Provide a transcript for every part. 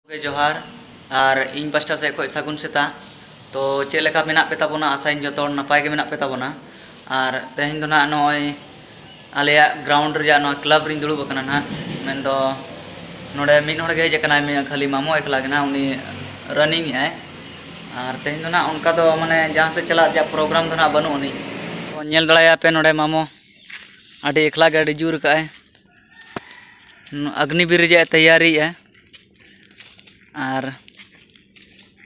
जोहार और इन पास्टा से खो सगुन सेता तो चेलेका मेना पे ताबोना आसाइन जो तोड़ नपाय के मेना पे ताबोना और तेहन दो ना नय आलेया ग्राउंड रिया नो क्लब रिन दुड़ुब कना ना मेन दो नोडे मिन होड़ गे हेज कना मे खाली मामो एकला गे ना उनी रनिंग है और तेहन दो ना उनका तो माने जहां से चला जा प्रोग्राम दो ना बनु उनी तो नेल दड़ाया पे नोडे मामो आडी एकला गे आडी जुर काए अग्निवीर रिया तैयारी है और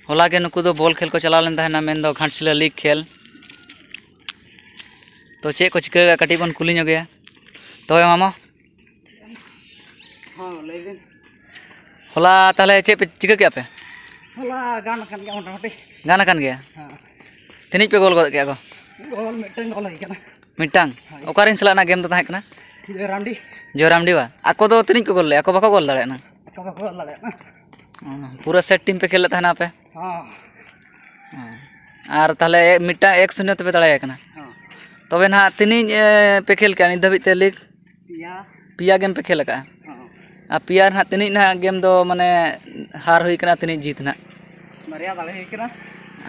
होला के नुकु दो बॉल खेल को चला लेन तहना मेन दो घाटशिला लीग खेल तो चे को चिका कटी बन कुली नो गया तो मामा हां लेकिन होला ताले चे पे चिका क्या पे होला गान kan गया मोटामोटी गाना कान गया हां तिनिज पे गोल गया को गोल मिटन गोल है कना मिटांग ओकारिन सला ना गेम तो ताहे कना रामडी जोरामडी वा आको दो तिनिज को गोल ले आको बाको गोल दाड़े ना का गोल लड़े ना पूरा सेट टीम पे खेल था पे हां और ताले मिटा 1-0 पे दाड़े कना हां तबे ना तिनिज पे खेल का नि धबी ते लीग पिया गेम पे खेल का हां आ पिया ना तिनिज ना गेम दो माने हार हुई कना तिनिज जीत ना मरिया दाड़े है कना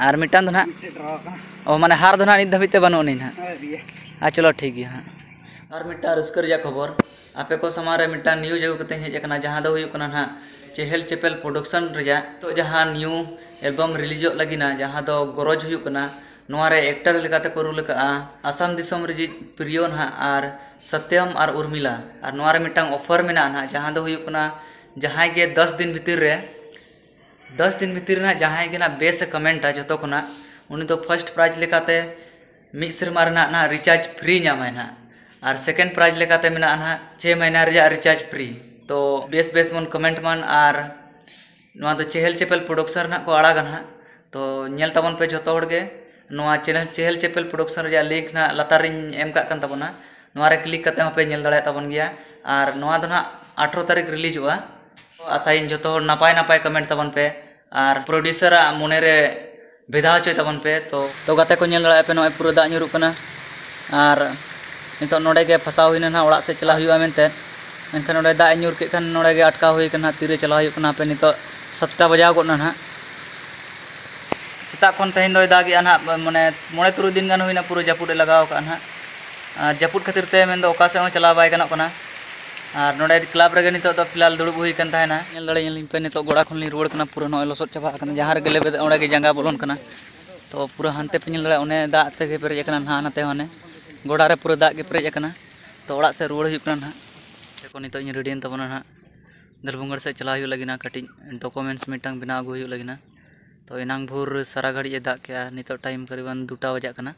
और मिटान दो ना ड्रॉ का ओ माने हार दो ना नि धबी ते बनो नि ना दिए चलो ठीक है हाँ और मिटा रस्कर जा खबर आपे को समारे मिटा न्यूज अगु कते हेज कना जहां दो हुई कना ना चेहल चेपल प्रोडक्शन रिया तो जहां न्यू एल्बम रिलीज लगिना जहां दो गरज हुई कना नोरे एक्टर लेकाते को रुल का आसाम दिसम रिजी प्रियो ना और सत्यम और उर्मिला और नोरे मिटांग ऑफर मेना ना जहां दो हुई कना जहां गे 10 दिन भीतर ना जहां गे ना बेस कमेंट जो कोना उनी तो फर्स्ट प्राइज लेकाते मिद सेरमा रेना ना रिचार्ज फ्री नामाय ना और सेकेंड प्राइज लेकाते मेना ना 6 महीना रिया रिचार्ज फ्री तो बेस बेस मन कमेंट मान और नोआ तो चेहल चेपल प्रोडक्शन ना को आड़ागा ना तो नेल ताबन पे जतो होड़ गे नोआ चैनल चेहल चेपल प्रोडक्शन रिया लिंक ना लतारिन एम का कन ताबना नोआ रे क्लिक करते पे नेल दाड़े ताबन गया और नोआ दो ना 18 तारीख रिलीज हुआ तो आसाइन जतो होड़ नापाय नापाय कमेंट ताबन पे और प्रोड्यूसर मने रे भेदा चोय ताबन पे तो गाते को नेल दाड़े पे नोय पूरा दा ᱧᱩᱨᱩᱜ कना और नितो नोडे गे फसाव हुइना ना ओड़ा से चला हुआ मेनते मेनखान नोडे दा ᱧᱩᱨ के खान नोडे गे अटका हुई कना तीरे चला हुई कना पे नितो 7टा बजाव गना ना सेता खन तहिन दोय दागी ना माने 9-3 दिन गान हुइना पूरा जापुडे लगाव का ना जापुड खातिर ते मेन दो ओका से चला बाय गना कना और नोडे क्लब रे नितो तो फिलहाल दुड़ुब हुई कन ताहेना नेल दड़े नेल पे नितो गोड़ा खन ली रुवाड़ कना पूरा नोय लसोद चाबा कना जहां रे लेबे ओडे गे जांगा बोलन कना तो पूरा हानते पे नेल दड़े ओने दा ते गे पेरेज कना ना नाते होने गोड़ा रे पूरा दा गे पेरेज कना तो ओड़ा से रुवाड़ हुई कना ना देखो नितो इन रेडियन तबना ना दलबुंगड़ से चला हुई लगिना कटी डॉक्यूमेंट्स मिटांग बिना अगु हुई लगिना तो इनांग भोर सारा घड़ी दा के नितो टाइम करीबन 2टा बजा कना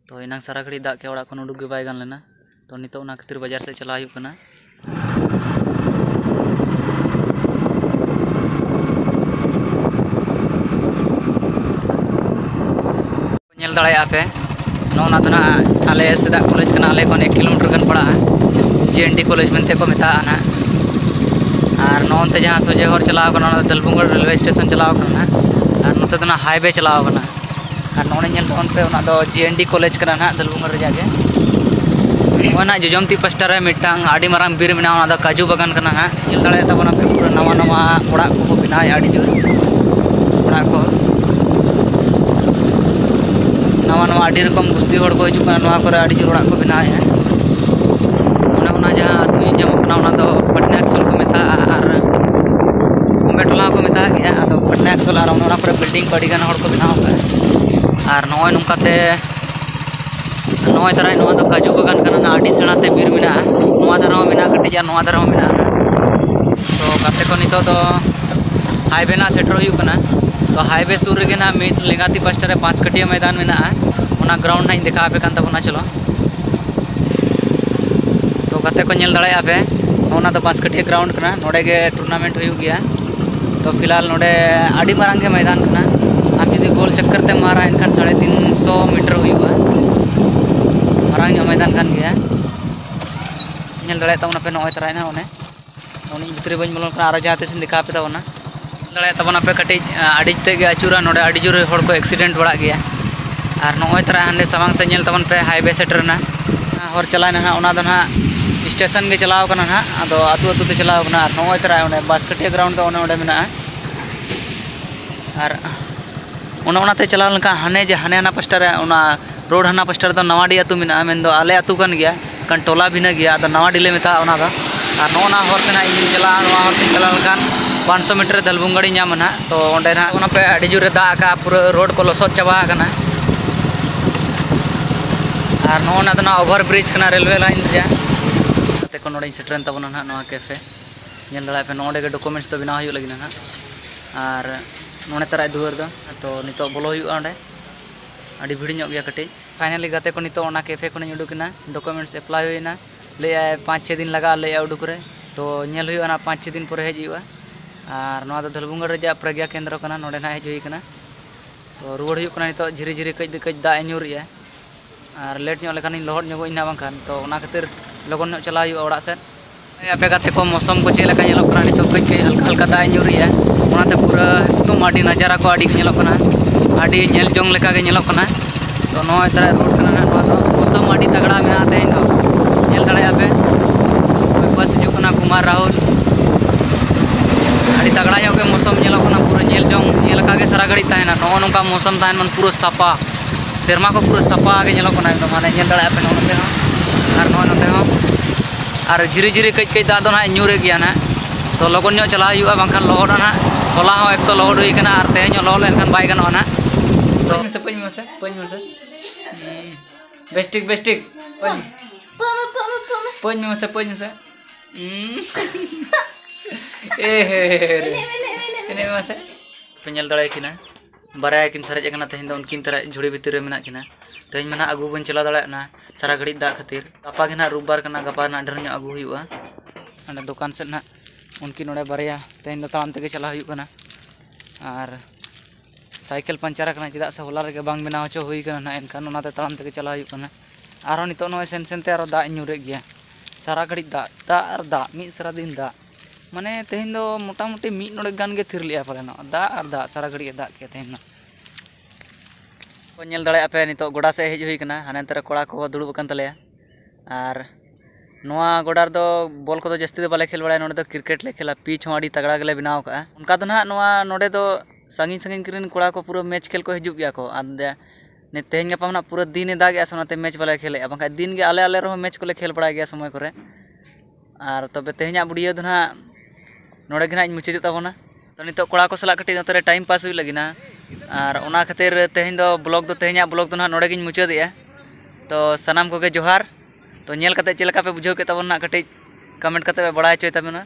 तो इनांग सारा घड़ी दा के ओड़ा खन उडुक गे बाय गान लेना तो नितो ना खातिर बाजार से चला हुई कना नेल दाड़ाया पे नोना तो ना आले सेदा कॉलेज कना आले कोन 1 किलोमीटर गन पड़ा जेएनडी कॉलेज मेनते को मेता ना और नोनते जहां सोजे हर चलाव कना दलबुंगड़ रेलवे स्टेशन चलाव कना और नोते तो ना हाईवे चलाव कना और नोने नेल दोन पे ओना दो जेएनडी कॉलेज कना ना दलबुंगड़ रे जागे ओना जोजमती पास्टा रे मिटांग आडी मारांग बीर मेना ओना दा काजू बागान कना ना नेल दाड़े तबना पे पूरा नवा नवा ओड़ा को बिनाय आडी जोर ओड़ा को नवा नवा आडी रकम गुस्ती होड़ को हिजु कना नवा करे आडी जोर ओड़ा को बिनाय है ओना जहां आदमी जम कना ओना दो पटना एक्सल को मेता और कुमेटला को मेता गया तो पटना एक्सल और ओना पर बिल्डिंग बड़ी गान होड़ को बनाव का और नोय नुकाते नोय तरह नोआ दो काजू बागान कना ना आडी सेणाते बीर मेना नोआ धरम मेना कटी जा नोआ धरम मेना तो गाते को नितो दो हाईवे ना सेटर हुई कना तो हाईवे सुर रे ना मिट लेगाती पास्टा रे 5 कटिया मैदान मेना ओना ग्राउंड ना देखा पे कान तबना चलो तो गाते को नेल दाड़ाया पे ओना तो 5 कटिया ग्राउंड कना नोडे गे टूर्नामेंट हुई गया तो फिलहाल नोडे आडी मारांग गे मैदान कना आम जुदी गोल चक्कर ते मारा इनखान 350 मीटर हुआ मारांग मैदान कान गया नेल दाड़ाया तबना पे नोय तरायना ओने उनी भितरे बन बोलन कना आरो जहां तिस देखा पे तबना दाड़ाया तबना पे कटी आडी ते गे अचुरा नोडे आडी जोर होड़ को एक्सीडेंट बड़ा गया और नोय तरा हांडे सामांग से नेल तबन पे हाईवे सेटरना हर चलाना ना ओना दो ना स्टेशन के चलाव कना ना आदो आतु आतु ते चलाव कना और नोय तरा ओने बास्केटिया ग्राउंड दो ओने ओडे मेना और उन्होंने चला लगा हाने जे हाने हाना पास्टा रे उना रोड हाना पास्टा रे नवाडी आतु मेना मेन दो आले आतु कन गया कन टोला भिना गया तो नवाडी ले मेता उना दा और नोना हर तेना इन चला नोआ हर चला लगान 500 मीटर दलबुंगड़ी नाम ना तो ओंडे ना उना पे अड़ी जुरे दा का पूरा रोड को लसोद चाबा कना और नोना तो ना ओवर ब्रिज कना रेलवे लाइन जा ते को नोडे सेटरन तबना ना नोआ cafe ñel dala pe node ge documents to bina huyu lagi na ar none tara duar do to nito bolo huyu onde adi bhidi nyok gya kati finally gate ko nito ona cafe ko ni udukina documents apply hoina le 5-6 दिन लगा ले उडुक रे तो ñel huyu na 5-6 दिन pore hejua ar noa do dhalbungar reja pragya kendra kana node na hej hui kana to ruwar huyu kana nito jhiri jhiri kaj da enyur ya ar late nyok lekan lohot nyogo ina bangkan to ona khatir logon nyok chala huyu orak set apa kata ko मौसम को चेला का ñelok kana nito kaj हल्का हल्का da enyur ya onate pura tum adi najara ko adi ñelok kana adi ñel jong leka ge ñelok kana तो no इधर road करना ना तो मौसम अड़ी तगड़ा में आते हैं तो ñel दड़ा पे बस जो कना कुमार राहुल अड़ी तगड़ा जो के मौसम ñelok kana पूरा ñel jong ñel का के सारा घड़ी ताहेना नो नोका मौसम ताहेन मन पूरा सपा सेरमा को पूरा सपा के ñelok kana एकदम माने ñel दड़ा पे नोते हो और नोते हो और झिरी झिरी कई कई दा दो ना ñure गया ना तो लगन ñok चला हुआ बांखान लहर ना होला हो एक तो लहर हुई kana और तेहें ñok लहर लेनखान बाय गानो ना तो पñ मसे बेस्टिक बेस्टिक पñ मसे ए हे मसे पेñel दड़े किना बाराय किन सरज कना तेहें दो उनकिन तरह झुड़ी भीतर रे मेना किना तेहें मना अगु बन चला दड़े ना सारा घड़ी दा खातिर गपा के ना रुबार कना गपा ना ढेर ñok अगु हुआ अंडा दुकान से ना उनकी नोड़े बारिया तेहें दो ताम तेगे चला हुई कना और साइकिल पंचर करना चेदा से होला रे बांग बनाव चो हुई कना ना एनखान ओनाते ताम तेगे चला हुई कना आरो नितो नो सेन सेनते आरो दा ñure गया सारा घड़ी दा और दा मी सारा दिन दा माने तेहें दो मोटामुटी मी नोड़े गान गे थिर लिया पाले नो दा और दा सारा घड़ी दा के तेहें ना को ñel दड़े पे नितो गोडा से हेज हुई कना हाने तरे कोड़ा को दुड़ुब कन तलेया और नोआ गोडार दो बॉल को तो जस्ती दो बाले खेल बड़ा नोडे दो क्रिकेट ले खेला पिच हो आड़ी तगड़ा गेले बनाव का उनका तो ना नोआ नोडे दो सांगिन सांगिन किरिन कोड़ा को पूरा मैच खेल को हिजुग गया को आदे ने तेहें गपा ना पूरा दिन दाग गया सोनाते मैच बाले खेले बांखा दिन गे आले आले रो मैच को ले खेल बड़ा गया समय करे और तबे तेहें बुडियो दो ना नोडे गे ना मुचाद ताबोना तो नितो कोड़ा को सला कटी नोतरे टाइम पास हुई लगी ना और ओना खातिर तेहें दो ब्लॉग दो ना नोडे गिन मुचादिया तो सनाम को गे जोहार तो ñel कते चेलका पे बुझाव के ताबोना कटी कमेंट कते पे बड़ा चोय ताबोना।